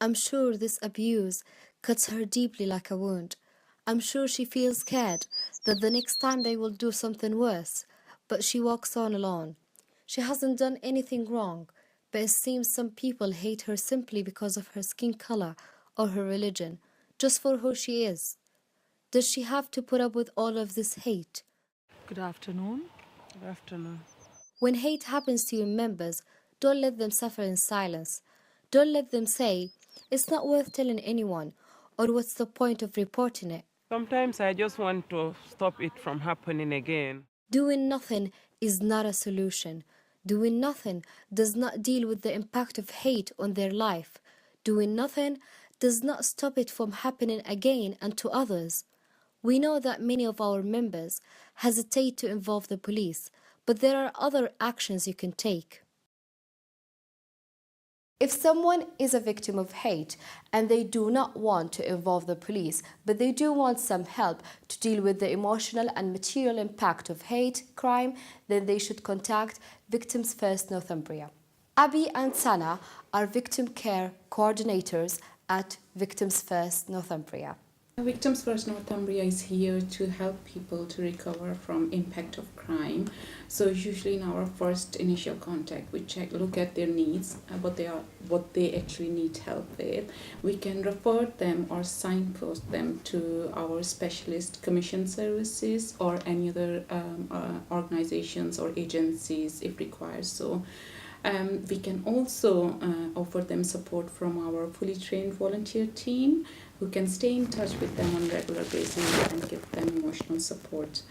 I'm sure this abuse cuts her deeply like a wound. I'm sure she feels scared that the next time they will do something worse, but she walks on alone. She hasn't done anything wrong, but it seems some people hate her simply because of her skin color or her religion, just for who she is. Does she have to put up with all of this hate? Good afternoon. Good afternoon. When hate happens to your members, don't let them suffer in silence. Don't let them say, it's not worth telling anyone, or what's the point of reporting it? Sometimes I just want to stop it from happening again. Doing nothing is not a solution. Doing nothing does not deal with the impact of hate on their life. Doing nothing does not stop it from happening again and to others. We know that many of our members hesitate to involve the police, but there are other actions you can take. If someone is a victim of hate and they do not want to involve the police, but they do want some help to deal with the emotional and material impact of hate crime, then they should contact Victims First Northumbria. Abby and Sana are victim care coordinators at Victims First Northumbria. Victims First Northumbria is here to help people to recover from impact of crime. So usually in our first initial contact, we look at their needs, what they actually need help with. We can refer them or signpost them to our specialist commission services or any other organizations or agencies if required. So we can also offer them support from our fully trained volunteer team who can stay in touch with them on a regular basis and give them emotional support.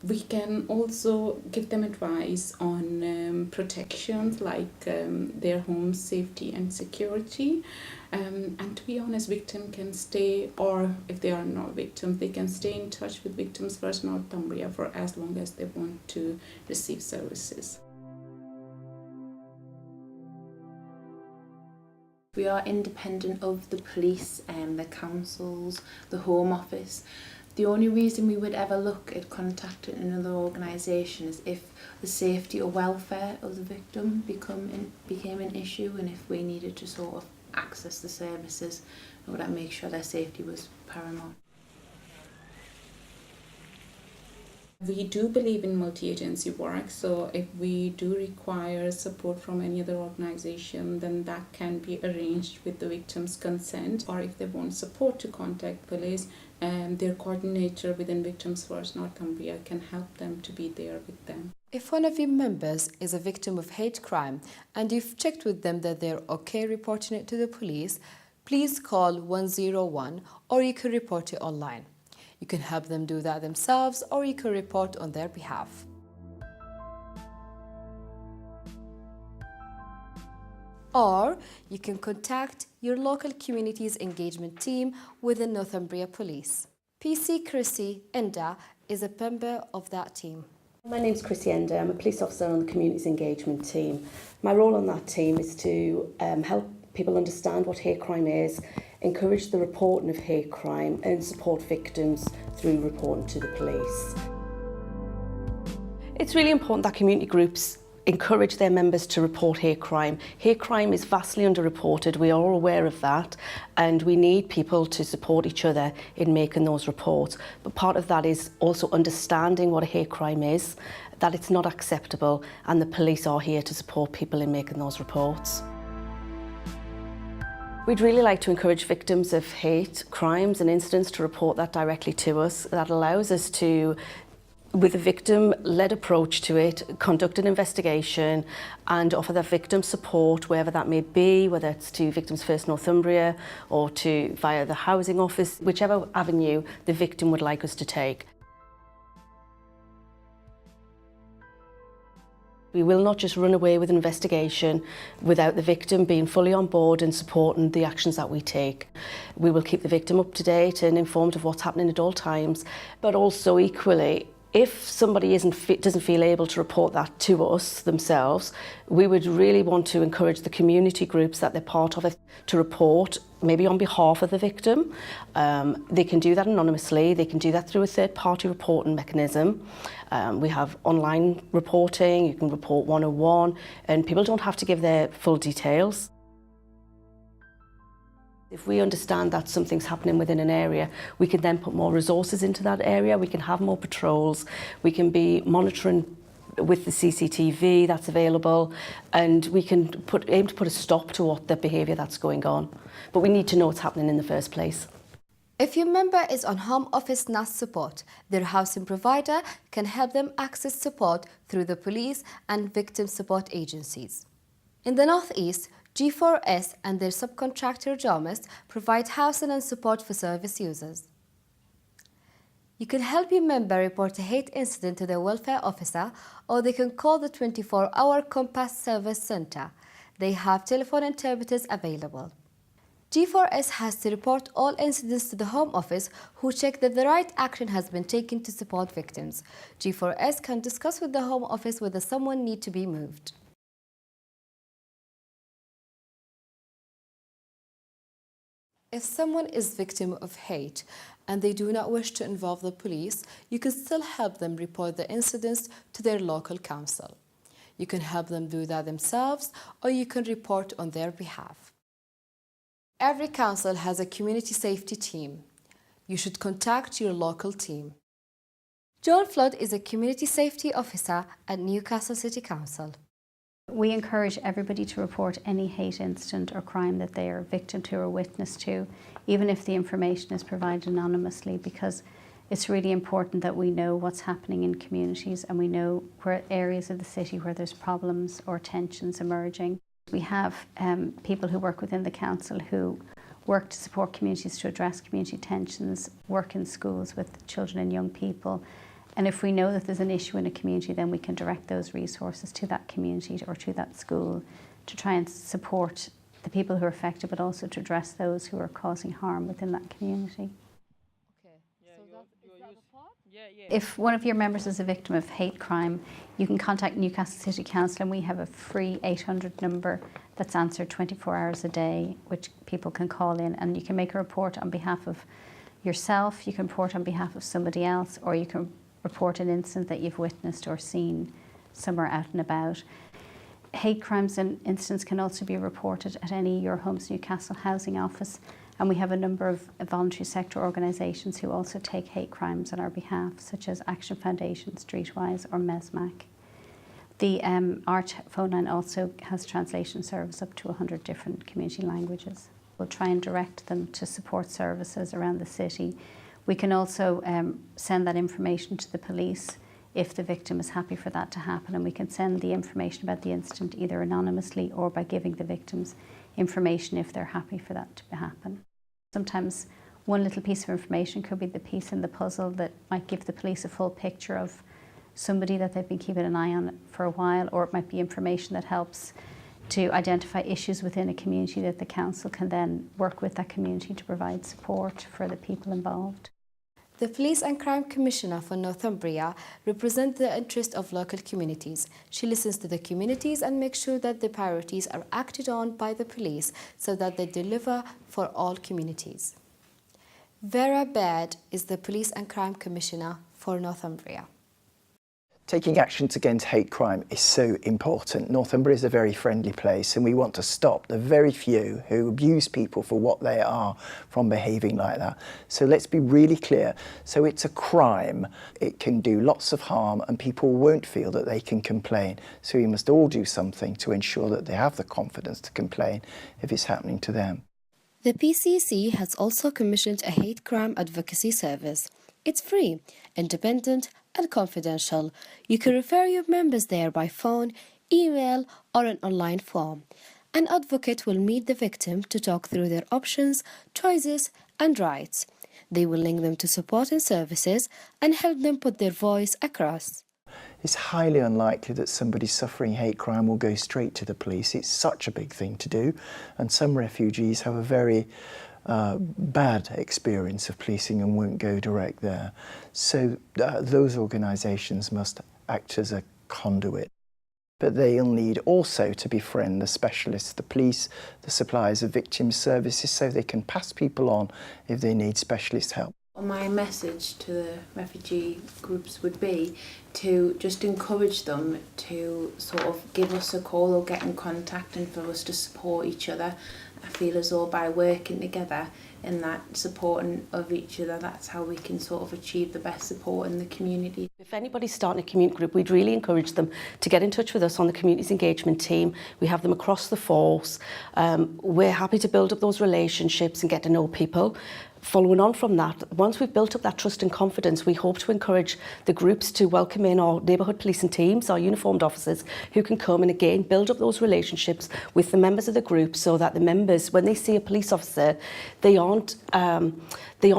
We can also give them advice on protections like their home safety and security. And to be honest, victim can stay, or if they are not victims, they can stay in touch with Victims First Northumbria for as long as they want to receive services. We are independent of the police, the councils, the Home Office. The only reason we would ever look at contacting another organisation is if the safety or welfare of the victim became an issue, and if we needed to sort of access the services, we would make sure their safety was paramount. We do believe in multi-agency work, so if we do require support from any other organization, then that can be arranged with the victim's consent, or if they want support to contact police, their coordinator within Victims First Northumbria can help them to be there with them. If one of your members is a victim of hate crime and you've checked with them that they're okay reporting it to the police, please call 101 or you can report it online. You can help them do that themselves or you can report on their behalf. Or you can contact your local community's engagement team within Northumbria Police. PC Chrissy Enda is a member of that team. My name's Chrissy Enda. I'm a police officer on the community's engagement team. My role on that team is to help people understand what hate crime is, encourage the reporting of hate crime and support victims through reporting to the police. It's really important that community groups encourage their members to report hate crime. Hate crime is vastly underreported, we are all aware of that, and we need people to support each other in making those reports. But part of that is also understanding what a hate crime is, that it's not acceptable, and the police are here to support people in making those reports. We'd really like to encourage victims of hate crimes and incidents to report that directly to us. That allows us to, with a victim-led approach to it, conduct an investigation and offer that victim support wherever that may be, whether it's to Victims First Northumbria or via the housing office, whichever avenue the victim would like us to take. We will not just run away with an investigation without the victim being fully on board and supporting the actions that we take. We will keep the victim up to date and informed of what's happening at all times, but also equally, if somebody doesn't feel able to report that to us themselves, we would really want to encourage the community groups that they're part of to report, maybe on behalf of the victim. They can do that anonymously, they can do that through a third-party reporting mechanism. We have online reporting, you can report 101, and people don't have to give their full details. If we understand that something's happening within an area, we can then put more resources into that area, we can have more patrols, we can be monitoring with the CCTV that's available, and we can aim to put a stop to what the behaviour that's going on. But we need to know what's happening in the first place. If your member is on Home Office NAS support, their housing provider can help them access support through the police and victim support agencies. In the North East, G4S and their subcontractor JOMIS provide housing and support for service users. You can help your member report a hate incident to their welfare officer, or they can call the 24-hour Compass Service Centre. They have telephone interpreters available. G4S has to report all incidents to the Home Office, who check that the right action has been taken to support victims. G4S can discuss with the Home Office whether someone needs to be moved. If someone is victim of hate and they do not wish to involve the police, you can still help them report the incidents to their local council. You can help them do that themselves, or you can report on their behalf. Every council has a community safety team. You should contact your local team. Joan Flood is a community safety officer at Newcastle City Council. We encourage everybody to report any hate incident or crime that they are victim to or witness to, even if the information is provided anonymously, because it's really important that we know what's happening in communities and we know where areas of the city where there's problems or tensions emerging. We have people who work within the council who work to support communities to address community tensions, work in schools with children and young people. And if we know that there's an issue in a community, then we can direct those resources to that community or to that school to try and support the people who are affected, but also to address those who are causing harm within that community. If one of your members is a victim of hate crime, you can contact Newcastle City Council, and we have a free 800 number that's answered 24 hours a day, which people can call in, and you can make a report on behalf of yourself, you can report on behalf of somebody else, or you can report an incident that you've witnessed or seen somewhere out and about. Hate crimes and incidents can also be reported at any Your Homes Newcastle housing office, and we have a number of voluntary sector organisations who also take hate crimes on our behalf, such as Action Foundation, Streetwise or MESMAC. The ART phone line also has translation service up to 100 different community languages. We'll try and direct them to support services around the city. We can also send that information to the police if the victim is happy for that to happen, and we can send the information about the incident either anonymously or by giving the victims information if they're happy for that to happen. Sometimes one little piece of information could be the piece in the puzzle that might give the police a full picture of somebody that they've been keeping an eye on for a while, or it might be information that helps to identify issues within a community that the council can then work with that community to provide support for the people involved. The Police and Crime Commissioner for Northumbria represents the interest of local communities. She listens to the communities and makes sure that the priorities are acted on by the police so that they deliver for all communities. Vera Baird is the Police and Crime Commissioner for Northumbria. Taking actions against hate crime is so important. Northumbria is a very friendly place, and we want to stop the very few who abuse people for what they are from behaving like that. So let's be really clear. So it's a crime. It can do lots of harm, and people won't feel that they can complain. So we must all do something to ensure that they have the confidence to complain if it's happening to them. The PCC has also commissioned a hate crime advocacy service. It's free, independent and confidential. You can refer your members there by phone, email or an online form. An advocate will meet the victim to talk through their options, choices and rights. They will link them to support and services and help them put their voice across. It's highly unlikely that somebody suffering hate crime will go straight to the police. It's such a big thing to do, and some refugees have a very bad experience of policing and won't go direct there. So those organisations must act as a conduit. But they'll need also to befriend the specialists, the police, the suppliers of victim services, so they can pass people on if they need specialist help. My message to the refugee groups would be to just encourage them to sort of give us a call or get in contact and for us to support each other. I feel as though by working together and that supporting of each other, that's how we can sort of achieve the best support in the community. If anybody's starting a community group, we'd really encourage them to get in touch with us on the Communities Engagement team. We have them across the force. We're happy to build up those relationships and get to know people. Following on from that, once we've built up that trust and confidence, we hope to encourage the groups to welcome in our neighbourhood policing teams, our uniformed officers, who can come and again build up those relationships with the members of the group, so that the members, when they see a police officer, they aren't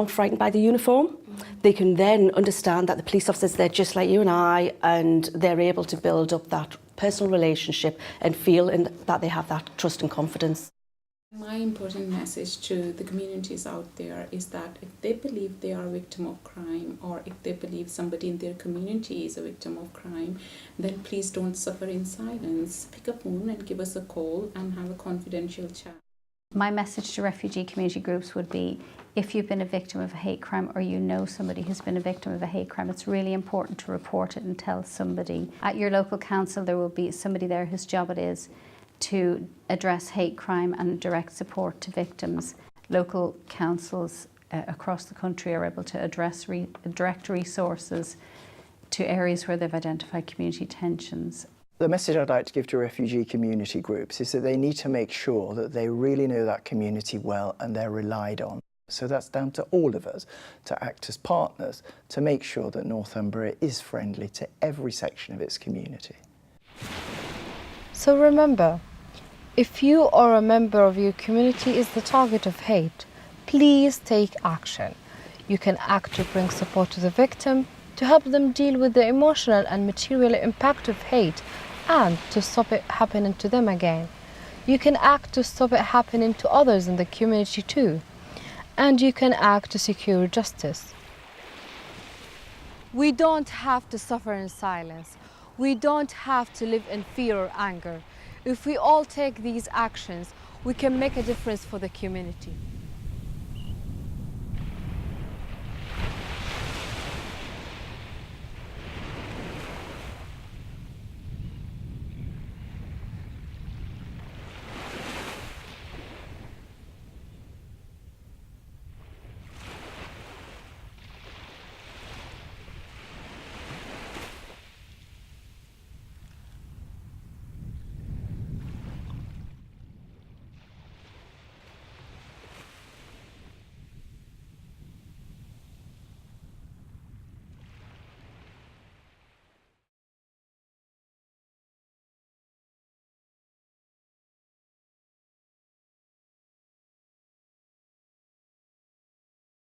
frightened by the uniform. They can then understand that the police officers, they're just like you and I, and they're able to build up that personal relationship and feel that they have that trust and confidence. My important message to the communities out there is that if they believe they are a victim of crime, or if they believe somebody in their community is a victim of crime, then please don't suffer in silence. Pick up the phone and give us a call and have a confidential chat. My message to refugee community groups would be, if you've been a victim of a hate crime, or you know somebody who's been a victim of a hate crime, it's really important to report it and tell somebody. At your local council, there will be somebody there whose job it is to address hate crime and direct support to victims. Local councils across the country are able to address direct resources to areas where they've identified community tensions. The message I'd like to give to refugee community groups is that they need to make sure that they really know that community well and they're relied on. So that's down to all of us to act as partners to make sure that Northumbria is friendly to every section of its community. So remember, if you or a member of your community is the target of hate, please take action. You can act to bring support to the victim, to help them deal with the emotional and material impact of hate, and to stop it happening to them again. You can act to stop it happening to others in the community too. And you can act to secure justice. We don't have to suffer in silence. We don't have to live in fear or anger. If we all take these actions, we can make a difference for the community.